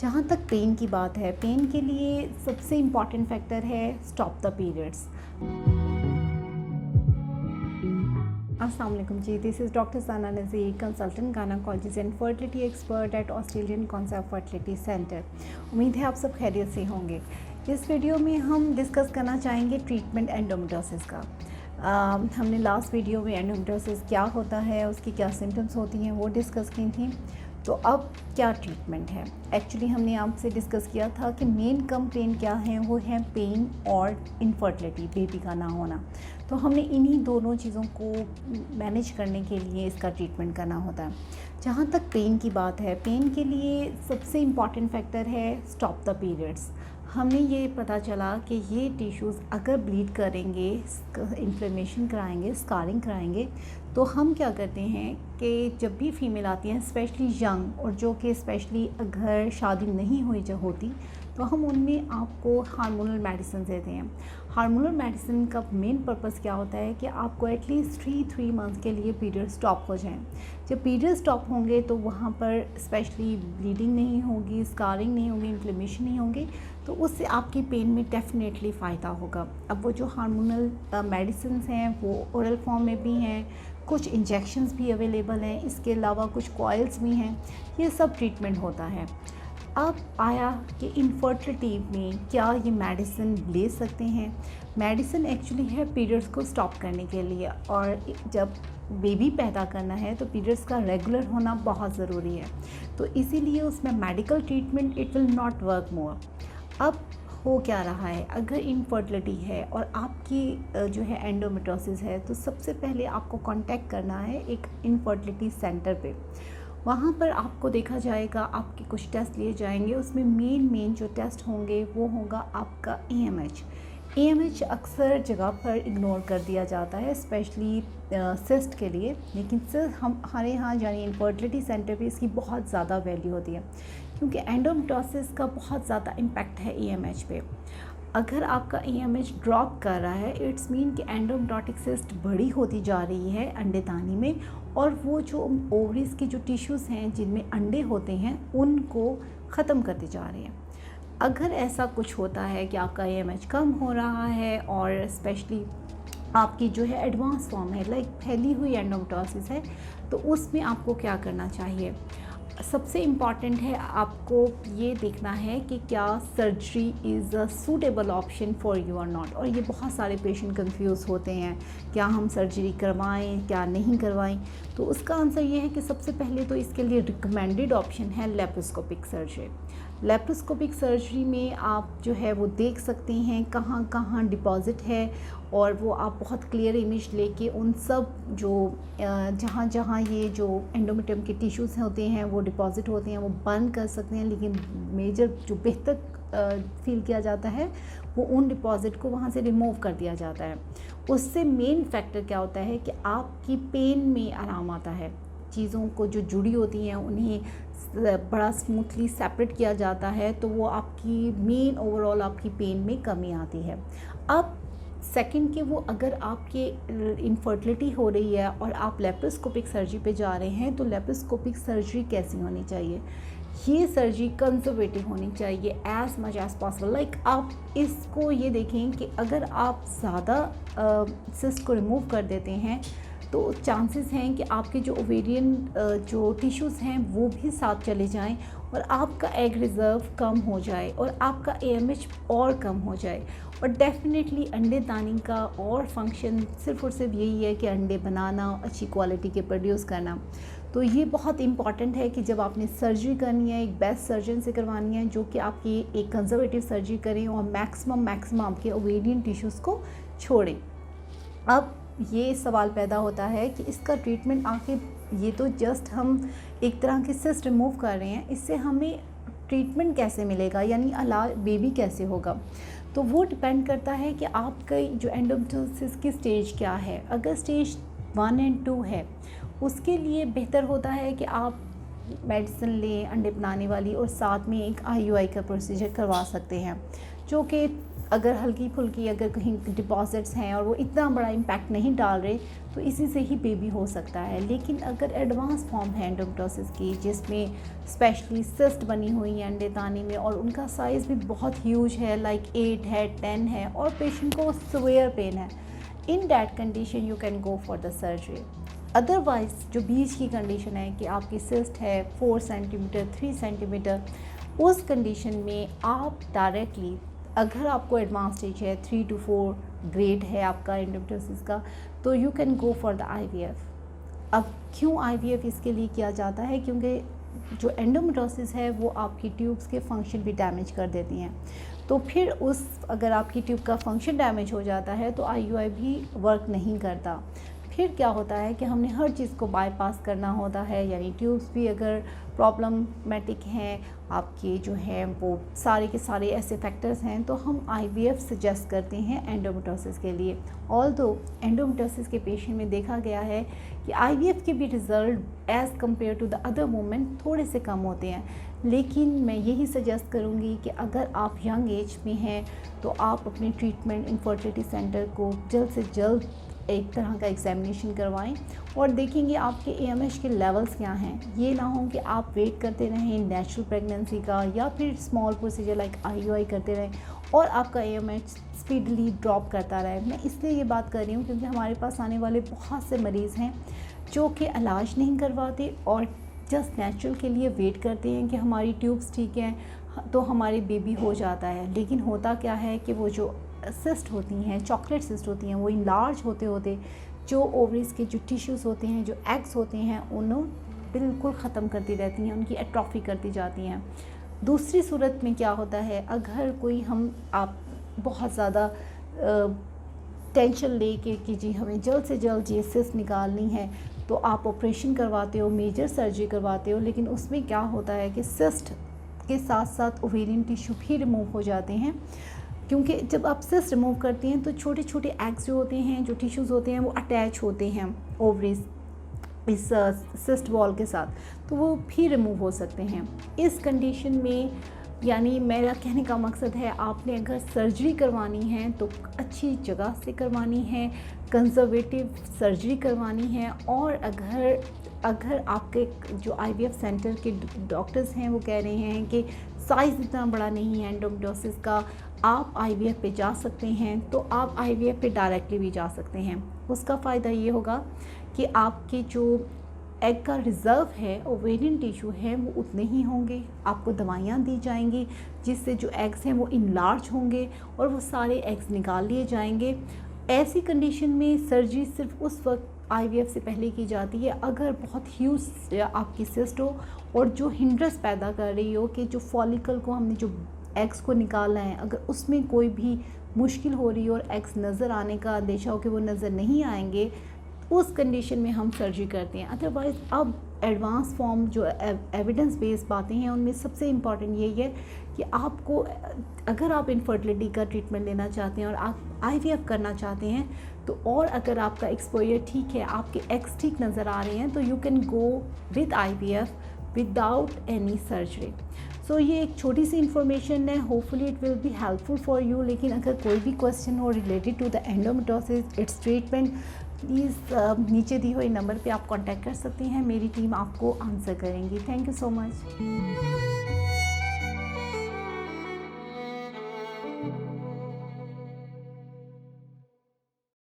जहाँ तक पेन की बात है, पेन के लिए सबसे इम्पॉर्टेंट फैक्टर है स्टॉप द पीरियड्स। अस्सलाम वालेकुम जी, this is doctor Sana Nazir, consultant gynaecologist and fertility expert at Australian concept fertility centre. उम्मीद है आप सब खैरियत से होंगे। इस वीडियो में हम डिस्कस करना चाहेंगे ट्रीटमेंट एंडोमेट्रियोसिस का। हमने लास्ट वीडियो में एंडोमेट्रियोसिस क्या होता है, उसकी क्या सिम्टम्स होती हैं, वो डिस्कस की थी। तो अब क्या ट्रीटमेंट है? एक्चुअली हमने आपसे डिस्कस किया था कि मेन कंप्लेंट क्या है, वो है पेन और इनफर्टिलिटी, बेबी का ना होना। तो हमने इन्हीं दोनों चीज़ों को मैनेज करने के लिए इसका ट्रीटमेंट करना होता है। जहाँ तक पेन की बात है, पेन के लिए सबसे इम्पॉर्टेंट फैक्टर है स्टॉप द पीरियड्स। हमने ये पता चला कि ये टिश्यूज़ अगर ब्लीड करेंगे, इन्फ्लेमेशन कराएंगे, स्कारिंग कराएंगे, तो हम क्या करते हैं कि जब भी फीमेल आती हैं, स्पेशली यंग और जो कि स्पेशली घर शादी नहीं हुई जो होती, तो हम उनमें आपको हार्मोनल मेडिसिन देते हैं। हार्मोनल मेडिसिन का मेन पर्पस क्या होता है कि आपको एटलीस्ट 3 मंथ्स के लिए पीरियड स्टॉप हो जाएं। जब पीरियड स्टॉप होंगे तो वहाँ पर स्पेशली ब्लीडिंग नहीं होगी, स्कारिंग नहीं होगी, इन्फ्लेमेशन नहीं होंगे, तो उससे आपकी पेन में डेफिनेटली फ़ायदा होगा। अब वो जो हार्मोनल मेडिसिन हैं वो ओरल फॉर्म में भी हैं, कुछ इंजेक्शंस भी अवेलेबल हैं, इसके अलावा कुछ कॉइल्स भी हैं, ये सब ट्रीटमेंट होता है। अब आया कि इनफर्टिलिटी में क्या ये मेडिसिन ले सकते हैं? मेडिसिन एक्चुअली है पीरियड्स को स्टॉप करने के लिए, और जब बेबी पैदा करना है तो पीरियड्स का रेगुलर होना बहुत ज़रूरी है। तो इसीलिए उसमें medical treatment it will not work more. अब हो क्या रहा है, अगर इनफर्टिलिटी है और आपकी जो है एंडोमेट्रियोसिस है, तो सबसे पहले आपको कांटेक्ट करना है एक इनफर्टिलिटी सेंटर पे। वहाँ पर आपको देखा जाएगा, आपके कुछ टेस्ट लिए जाएंगे, उसमें मेन जो टेस्ट होंगे वो होगा आपका AMH अक्सर जगह पर इग्नोर कर दिया जाता है, स्पेशली सिस्ट के लिए, लेकिन सिस्ट हमारे यहाँ यानी इनफर्टिलिटी सेंटर पे इसकी बहुत ज़्यादा वैल्यू होती है, क्योंकि एंडोमेट्रियोसिस का बहुत ज़्यादा इम्पैक्ट है AMH पे। अगर आपका AMH ड्रॉप कर रहा है, इट्स मीन कि एंडोमेट्रियोटिक सिस्ट बड़ी होती जा रही है अंडेदानी में, और वो जो ओवरीज के जो टिश्यूज़ हैं जिनमें अंडे होते हैं उनको ख़त्म करते जा रहे हैं। अगर ऐसा कुछ होता है कि आपका AMH कम हो रहा है और स्पेशली आपकी जो है एडवांस फॉर्म है, लाइक फैली हुई एंडोमेट्रियोसिस है, तो उसमें आपको क्या करना चाहिए? सबसे इम्पॉर्टेंट है आपको ये देखना है कि क्या surgery is a suitable option for you और नॉट। और ये बहुत सारे पेशेंट कंफ्यूज होते हैं, क्या हम सर्जरी करवाएं, क्या नहीं करवाएं। तो उसका आंसर ये है कि सबसे पहले तो इसके लिए रिकमेंडेड ऑप्शन है लेप्रोस्कोपिक सर्जरी। लेप्रोस्कोपिक सर्जरी में आप जो है वो देख सकते हैं कहाँ कहाँ डिपॉज़िट है, और वो आप बहुत क्लियर इमेज लेके उन सब जो जहाँ जहाँ ये जो एंडोमेट्रियम के टिश्यूज़ होते हैं वो डिपॉज़िट होते हैं वो बर्न कर सकते हैं, लेकिन मेजर जो बेहतर फील किया जाता है वो उन डिपॉज़िट को वहाँ से रिमूव कर दिया जाता है। उससे मेन फैक्टर क्या होता है कि आपकी पेन में आराम आता है, चीज़ों को जो जुड़ी होती हैं उन्हें बड़ा स्मूथली सेपरेट किया जाता है, तो वो आपकी मेन ओवरऑल आपकी पेन में कमी आती है। अब सेकंड के वो अगर आपके इनफर्टिलिटी हो रही है और आप लेप्रोस्कोपिक सर्जरी पे जा रहे हैं, तो लेप्रोस्कोपिक सर्जरी कैसी होनी चाहिए? ये सर्जरी कंजर्वेटिव होनी चाहिए as much as possible. Like आप इसको ये देखें कि अगर आप ज़्यादा सिस्ट को रिमूव कर देते हैं तो चांसेस हैं कि आपके जो ओवेरियन जो टिश्यूज़ हैं वो भी साथ चले जाएं और आपका एग रिज़र्व कम हो जाए और आपका AMH और कम हो जाए। और डेफिनेटली अंडेदानी का और फंक्शन सिर्फ़ और सिर्फ यही है कि अंडे बनाना, अच्छी क्वालिटी के प्रोड्यूस करना। तो ये बहुत इंपॉर्टेंट है कि जब आपने सर्जरी करनी है, एक बेस्ट सर्जन से करवानी है जो कि आपकी एक कंजर्वेटिव सर्जरी करें और मैक्सिमम आपके ओवेरियन टिश्यूज़ को छोड़ें। अब ये सवाल पैदा होता है कि इसका ट्रीटमेंट आखिर, ये तो जस्ट हम एक तरह की सिस्ट रिमूव कर रहे हैं, इससे हमें ट्रीटमेंट कैसे मिलेगा, यानी इलाज बेबी कैसे होगा? तो वो डिपेंड करता है कि आपका जो एंडोमेट्रियोसिस की स्टेज क्या है। अगर स्टेज 1 और 2 है, उसके लिए बेहतर होता है कि आप मेडिसिन लें अंडे बनाने वाली, और साथ में एक IUI का प्रोसीजर करवा सकते हैं जो कि अगर हल्की फुल्की अगर कहीं डिपॉजिट्स हैं और वो इतना बड़ा इम्पैक्ट नहीं डाल रहे तो इसी से ही बेबी हो सकता है। लेकिन अगर एडवांस फॉर्म है एंडोमेट्रियोसिस की, जिसमें स्पेशली सिस्ट बनी हुई है अंडेदानी में और उनका साइज़ भी बहुत ह्यूज है, लाइक 8 है, 10 है, और पेशेंट को सीवियर पेन है, in that condition you can go for the surgery. Otherwise जो बीच की कंडीशन है कि आपकी सिस्ट है 4 सेंटीमीटर 3 सेंटीमीटर, उस कंडीशन में आप डायरेक्टली, अगर आपको एडवांस स्टेज है 3 to 4 ग्रेड है आपका एंडोमेट्रियोसिस का, तो you can go for the IVF। अब क्यों IVF इसके लिए किया जाता है? क्योंकि जो एंडोमेट्रियोसिस है वो आपकी ट्यूब्स के फंक्शन भी डैमेज कर देती हैं। तो फिर अगर आपकी ट्यूब का फंक्शन डैमेज हो जाता है तो IUI भी वर्क नहीं करता। फिर क्या होता है कि हमने हर चीज़ को बाईपास करना होता है, यानी ट्यूब्स भी अगर प्रॉब्लमेटिक हैं आपके जो हैं वो सारे के सारे ऐसे फैक्टर्स हैं, तो हम IVF सजेस्ट करते हैं एंडोमेट्रियोसिस के लिए। ऑल्दो एंडोमेट्रियोसिस के पेशेंट में देखा गया है कि IVF के भी result as compare to the other women थोड़े से कम होते हैं। लेकिन मैं यही सजेस्ट करूँगी कि अगर आप यंग एज में हैं तो आप अपने ट्रीटमेंट इनफर्टिलिटी सेंटर को जल्द से जल्द एक तरह का एग्जामिनेशन करवाएं और देखेंगे आपके AMH के लेवल्स क्या हैं। ये ना हो कि आप वेट करते रहें नेचुरल प्रेगनेंसी का या फिर स्मॉल प्रोसीजर लाइक IUI करते रहें और आपका AMH स्पीडली ड्रॉप करता रहे। मैं इसलिए ये बात कर रही हूँ क्योंकि हमारे पास आने वाले बहुत से मरीज़ हैं जो कि इलाज नहीं करवाते और जस्ट नेचुरल के लिए वेट करते हैं कि हमारी ट्यूब्स ठीक हैं तो हमारे बेबी हो जाता है। लेकिन होता क्या है कि वो जो सिस्ट होती हैं, चॉकलेट सिस्ट होती हैं, वो इनलार्ज होते होते जो ओवरीज़ के जो टिश्यूज़ होते हैं, जो एग्स होते हैं, उन्हें बिल्कुल ख़त्म करती रहती हैं, उनकी एट्रॉफी करती जाती हैं। दूसरी सूरत में क्या होता है, अगर कोई आप बहुत ज़्यादा टेंशन ले के कि जी हमें जल्द से जल्द ये सिस्ट निकालनी है, तो आप ऑपरेशन करवाते हो, मेजर सर्जरी करवाते हो, लेकिन उसमें क्या होता है कि सिस्ट के साथ साथ ओवेरियन टिश्यू भी रिमूव हो जाते हैं। क्योंकि जब आप सिस्ट रिमूव करते हैं तो छोटे छोटे एग्स जो होते हैं, जो टिश्यूज़ होते हैं, वो अटैच होते हैं ओवरीज इस सिस्ट वॉल के साथ, तो वो भी रिमूव हो सकते हैं। इस कंडीशन में यानी मेरा कहने का मकसद है, आपने अगर सर्जरी करवानी है तो अच्छी जगह से करवानी है, कंजर्वेटिव सर्जरी करवानी है। और अगर आपके जो IVF सेंटर के डॉक्टर्स हैं वो कह रहे हैं कि साइज़ इतना बड़ा नहीं है एंडोमेट्रियोसिस का, आप IVF पे जा सकते हैं, तो आप IVF पे डायरेक्टली भी जा सकते हैं। उसका फ़ायदा ये होगा कि आपके जो एग का रिज़र्व है, ओवेरियन टिश्यू है, वो उतने ही होंगे। आपको दवाइयाँ दी जाएंगी जिससे जो एग्स हैं वो इनलार्ज होंगे और वो सारे एग्स निकाल लिए जाएंगे। ऐसी कंडीशन में सर्जरी सिर्फ उस वक्त IVF से पहले की जाती है अगर बहुत ह्यूज आपकी सिस्ट हो और जो हिंड्रेंस पैदा कर रही हो कि जो फॉलिकल को हमने जो एग्स को निकालना है, अगर उसमें कोई भी मुश्किल हो रही हो और एग्स नज़र आने का अंदेशा हो कि वो नज़र नहीं आएंगे, उस कंडीशन में हम सर्जरी करते हैं। अदरवाइज़ अब एडवांस फॉर्म जो एविडेंस बेस्ड बातें हैं उनमें सबसे इम्पॉर्टेंट यही है कि आपको, अगर आप इनफर्टिलिटी का ट्रीटमेंट लेना चाहते हैं और आप IVF करना चाहते हैं, तो और अगर आपका एक्सपोजर ठीक है, आपके एग्स ठीक नज़र आ रहे हैं, तो you can go with IVF without any surgery. So ये एक छोटी सी इन्फॉर्मेशन है, hopefully it will be helpful for you. लेकिन अगर कोई भी क्वेश्चन हो related to the endometriosis, its treatment, please नीचे दी हुई नंबर पे आप कांटेक्ट कर सकते हैं, मेरी टीम आपको आंसर करेंगी। Thank you so much.